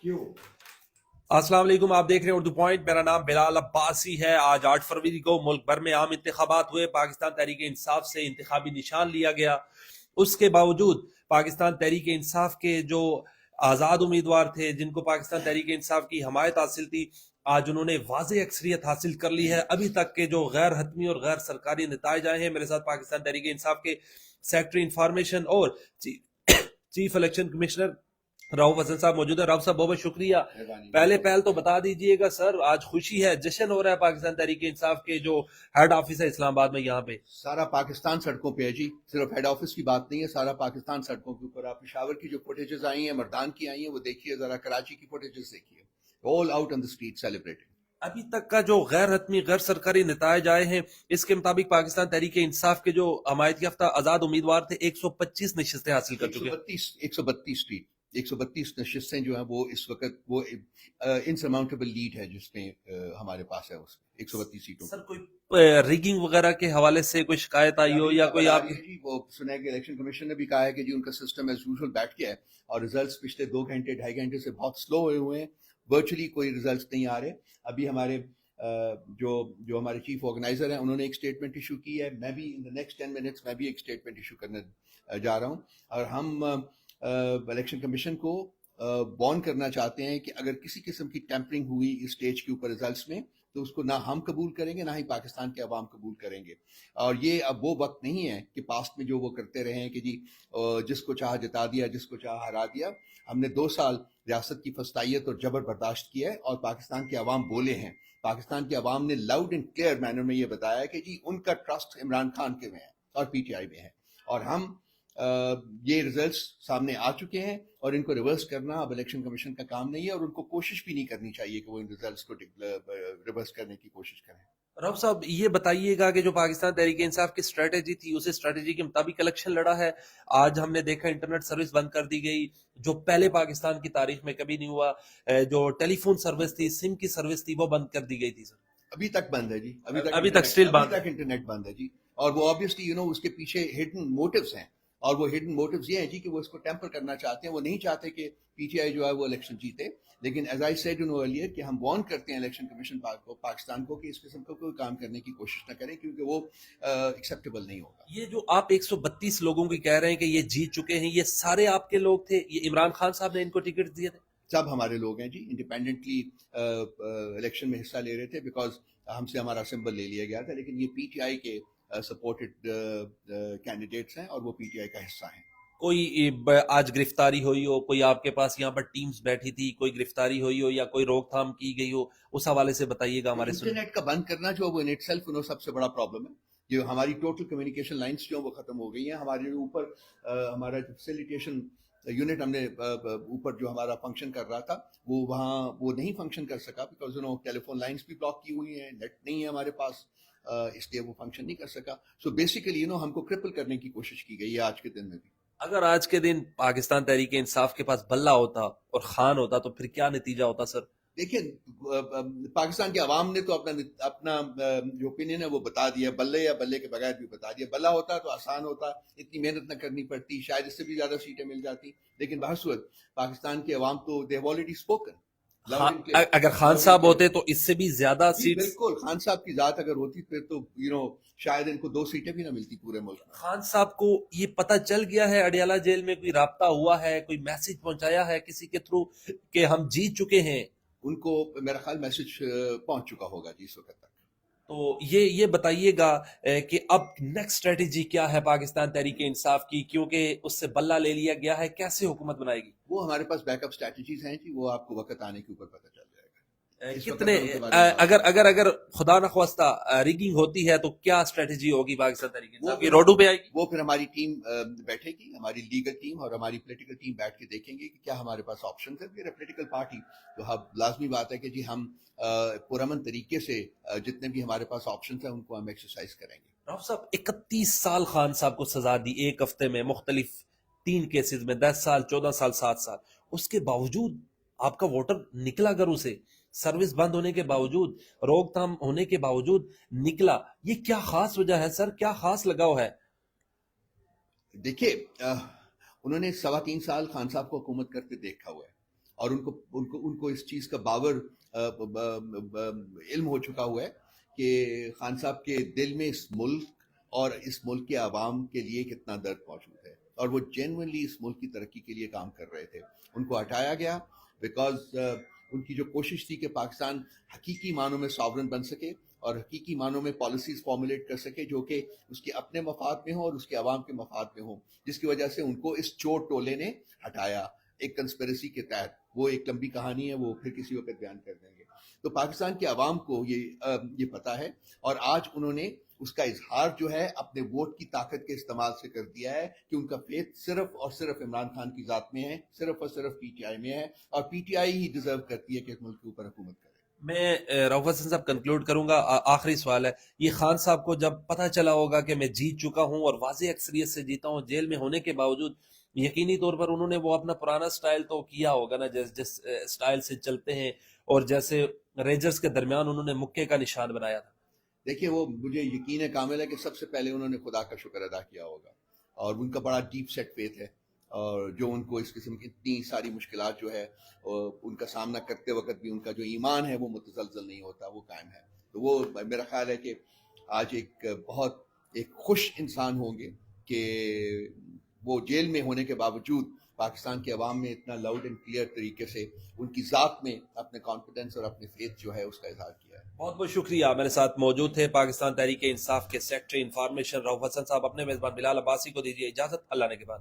अस्सलाम वालेकुम, आप देख रहे हैं उर्दू पॉइंट। मेरा नाम बिलाल अब्बासी है। आज 8 फरवरी को मुल्क भर में आम इंतखाबात हुए। पाकिस्तान तहरीक इंसाफ से इंतखाबी निशान लिया गया। उसके बावजूद पाकिस्तान तहरीक इंसाफ के जो आज़ाद उम्मीदवार थे, जिनको पाकिस्तान तहरीक इंसाफ की हमायत हासिल थी, आज उन्होंने वाज़ेह अक्सरियत हासिल कर ली है। अभी तक के जो गैर हतमी और गैर सरकारी नताइज आए हैं, मेरे साथ पाकिस्तान तहरीक इंसाफ के सेक्रेटरी इंफॉर्मेशन और chief election commissioner Rauf Hasan साहब मौजूद है। राउफ साहब बहुत बहुत शुक्रिया। पहले तो बता दीजिएगा सर, आज खुशी है, जश्न हो रहा है पाकिस्तान तहरीक इंसाफ के जो हेड ऑफिस है इस्लामाबाद में, यहाँ पे सारा पाकिस्तान सड़कों पे है जी। सिर्फ हेड ऑफिस की बात नहीं है, सारा पाकिस्तान सड़कों के ऊपर। आप पेशावर की जो फुटेजेस आई हैं, मर्दान की आई हैं, वो देखिए जरा, कराची की फुटेजेस देखिए, all out on the street celebrating. अभी तक का जो गैर हतमी गैर सरकारी नताइज आए हैं, इसके मुताबिक पाकिस्तान तहरीक इंसाफ के जो हमायत याफ्ता आजाद उम्मीदवार थे 125 नशिस्तें हासिल कर चुके हैं। 132 सीट, 132 नशिस्तें जो हैं वो इस वक्त वो इनसरमाउंटेबल लीड है जिसमें हमारे पास है, उसमें 132 सीटों। सर कोई रिगिंग वगैरह के हवाले से कोई शिकायत आई हो या कोई आप जी? वो सुना है कि इलेक्शन कमीशन ने भी कहा है कि जी उनका सिस्टम एज यूजुअल बैठ गया है और रिजल्ट्स पिछले 2 घंटे 2.5 घंटे से बहुत स्लो हुए हैं। वर्चुअली कोई रिजल्ट्स नहीं आ रहे। अभी हमारे जो हमारे चीफ ऑर्गेनाइजर हैं, उन्होंने एक स्टेटमेंट इशू की है। मैं भी इन द नेक्स्ट 10 मिनट्स मैं भी एक स्टेटमेंट इशू करने जा रहा हूँ और हम इलेक्शन कमीशन को वार्न करना चाहते हैं कि अगर किसी किस्म की टेम्परिंग हुई इस स्टेज के ऊपर रिजल्ट्स में, तो उसको ना हम कबूल करेंगे, ना ही पाकिस्तान के अवाम कबूल करेंगे। और ये अब वो वक्त नहीं है कि पास्ट में जो वो करते रहे हैं कि जी जिसको चाह जिता दिया, जिसको चाह हरा दिया। हमने 2 साल रियासत की फस्तायत और जबर बर्दाश्त किया है और पाकिस्तान के अवाम बोले हैं। पाकिस्तान के अवाम ने लाउड एंड क्लियर मैनर में ये बताया कि जी उनका ट्रस्ट इमरान खान के में है और पीटीआई में है। और हम ये रिजल्ट्स सामने आ चुके हैं और इनको रिवर्स करना अब इलेक्शन कमीशन का काम नहीं है और उनको कोशिश भी नहीं करनी चाहिए कि वो इन रिजल्ट्स को रिवर्स करने की कोशिश करें। राव साहब ये बताइएगा कि जो पाकिस्तान तहरीक इंसाफ की स्ट्रेटेजी थी, उस स्ट्रेटेजी के मुताबिक इलेक्शन लड़ा है। आज हमने देखा इंटरनेट सर्विस बंद कर दी गई, जो पहले पाकिस्तान की तारीख में कभी नहीं हुआ। जो टेलीफोन सर्विस थी, सिम की सर्विस थी, वो बंद कर दी गई थी सर। अभी तक बंद है जी, अभी तक स्टिल बंद, अभी तक इंटरनेट बंद है जी। और वो ऑब्वियसली उसके पीछे हिडन मोटिव्स हैं और वो हिडन मोटिव्स ये हैं जी कि वो इसको टेम्पर करना चाहते हैं। वो नहीं चाहते कि पीटीआई जो है वो इलेक्शन जीते। लेकिन एज आई सेड अर्लियर कि हम वार्न करते हैं इलेक्शन कमीशन को, पाकिस्तान को, कि इस किस्म का कोई काम करने की कोशिश ना करें, क्योंकि वो एक्सेप्टेबल नहीं होगा। ये जो आप 132 लोगों की कह रहे हैं कि ये जीत चुके हैं, ये सारे आपके लोग थे? ये इमरान खान साहब ने इनको टिकट दिए थे? सब हमारे लोग हैं जी, इंडिपेंडेंटली इलेक्शन में हिस्सा ले रहे थे। बिकॉज हमसे हमारा सिंबल ले लिया गया था, लेकिन ये पीटीआई के सपोर्टेड कैंडिडेट्स हैं और वो पीटीआई का हिस्सा हैं। कोई आज गिरफ्तारी हुई हो, कोई आपके पास यहाँ पर टीम्स बैठी थी, कोई गिरफ्तारी हुई हो या कोई रोकथाम की गई हो, उस हवाले से बताइएगा हमारे। इंटरनेट का बंद करना जो वो इन इटसेल्फ सबसे बड़ा प्रॉब्लम है। जो हमारी टोटल कम्युनिकेशन लाइंस जो वो खत्म हो गई हैं। हमारे ऊपर हमारा फैसिलिटेशन यूनिट हमने ऊपर जो हमारा फंक्शन कर रहा था, वो वहाँ वो नहीं फंक्शन कर सका बिकॉज टेलीफोन लाइंस भी ब्लॉक की हुई हैं, नेट नहीं है हमारे पास, इसलिए वो फंक्शन नहीं कर सका। सो बेसिकली हमको क्रिपल करने की कोशिश की गई है आज के दिन में भी। अगर आज के दिन पाकिस्तान तहरीक इंसाफ के पास बल्ला होता और खान होता तो फिर क्या नतीजा होता सर? देखिए, पाकिस्तान के अवाम ने तो अपना जो ओपिनियन है वो बता दिया, बल्ले या बल्ले के बगैर भी बता दिया। बल्ला होता तो आसान होता, इतनी मेहनत न करनी पड़ती, शायद इससे भी ज्यादा सीटें मिल जाती। लेकिन बहसूरत पाकिस्तान के अवाम तो दे हैव ऑलरेडी स्पोकन। अगर खान साहब होते तो इससे भी ज्यादा सीट। बिल्कुल, खान साहब की जात अगर होती फिर तो शायद इनको 2 सीटें भी ना मिलती पूरे मुल्क में। खान साहब को ये पता चल गया है, अडियाला जेल में कोई राब्ता हुआ है, कोई मैसेज पहुंचाया है किसी के थ्रू कि हम जीत चुके हैं? उनको मेरा ख्याल मैसेज पहुंच चुका होगा जी इस वक्त तक। तो ये बताइएगा कि अब नेक्स्ट स्ट्रेटेजी क्या है पाकिस्तान तहरीक इंसाफ की, क्योंकि उससे बल्ला ले लिया गया है, कैसे हुकूमत बनाएगी? वो हमारे पास बैकअप स्ट्रेटेजीज हैं जी, वो आपको वक्त आने के ऊपर पता चल जाएगा। कितने अगर खुदा न ख्वास्ता रिगिंग होती है तो क्या स्ट्रेटेजी होगी पाकिस्तान तहरीक इंसाफ की? रोडों पे आएगी? वो फिर हमारी टीम बैठेगी, हमारी लीगल टीम और हमारी पॉलिटिकल टीम बैठ के देखेंगे कि क्या हमारे पास ऑप्शन है। फिर पॉलिटिकल पार्टी तो हम लाजमी बात है कि जी हम पुरअमन तरीके से जितने भी हमारे पास ऑप्शन है उनको हम एक्सरसाइज करेंगे। राव साहब 31 साल खान साहब को सजा दी, एक हफ्ते में मुख्तलिफ 3 केसेस में, 10 साल, 14 साल, 7 साल। उसके बावजूद आपका वोटर निकला घरों से, सर्विस बंद होने के बावजूद, रोकथाम होने के बावजूद निकला। ये क्या खास वजह है सर, क्या खास लगाव है? देखिए, उन्होंने 3.25 साल खान साहब को हुकूमत करते देखा हुआ है اور ان کو اس چیز کا باور علم ہو چکا ہوا ہے کہ خان صاحب کے دل میں اس ملک اور اس ملک کے عوام کے لیے کتنا درد موجود ہے، اور وہ جینوئنلی اس ملک کی ترقی کے لیے کام کر رہے تھے. ان کو ہٹایا گیا بیکاز ان کی جو کوشش تھی کہ پاکستان حقیقی معنوں میں ساورن بن سکے اور حقیقی معنوں میں پالیسیز فارمولیٹ کر سکے جو کہ اس کے اپنے مفاد میں ہوں اور اس کے عوام کے مفاد میں ہوں، جس کی وجہ سے ان کو اس چور ٹولے نے ہٹایا ایک کنسپریسی کے تحت. وہ ایک لمبی کہانی ہے، وہ پھر کسی وقت بیان کر دیں گے. تو پاکستان کے عوام کو یہ پتہ ہے، اور آج انہوں نے اس کا اظہار جو ہے اپنے ووٹ کی طاقت کے استعمال سے کر دیا ہے کہ ان کا فیتھ صرف اور صرف عمران خان کی ذات میں ہے، صرف اور صرف پی ٹی آئی میں ہے، اور P T I he deserve کرتی ہے کہ اس ملک کے اوپر حکومت کرے. میں رؤف حسن صاحب کنکلوڈ کروں گا. آخری سوال ہے، یہ خان صاحب کو جب پتہ چلا ہوگا کہ میں جیت چکا ہوں اور واضح اکثریت سے جیتا ہوں، جیل میں ہونے کے باوجود یقینی طور پر انہوں نے وہ اپنا پرانا سٹائل تو کیا ہوگا نا، جس سٹائل سے چلتے ہیں اور جیسے ریجرز کے درمیان انہوں نے مکے کا نشان بنایا تھا. دیکھیے، وہ مجھے یقین کامل ہے کہ سب سے پہلے انہوں نے خدا کا شکر ادا کیا ہوگا، اور ان کا بڑا ڈیپ سیٹ فیتھ ہے، اور جو ان کو اس قسم کی اتنی ساری مشکلات جو ہے ان کا سامنا کرتے وقت بھی ان کا جو ایمان ہے وہ متزلزل نہیں ہوتا، وہ قائم ہے. تو وہ میرا خیال ہے کہ آج بہت خوش انسان ہوں گے کہ وہ جیل میں ہونے کے باوجود پاکستان کے عوام میں اتنا لاؤڈ اینڈ کلیئر طریقے سے ان کی ذات میں اپنے کانفیڈنس اور اپنے فیتھ جو ہے اس کا اظہار کیا ہے. بہت بہت شکریہ. میرے ساتھ موجود تھے پاکستان تحریک انصاف کے سیکرٹری انفارمیشن رؤف حسن صاحب. اپنے میزبان بلال عباسی کو دیجیے اجازت. اللہ نے کے بعد.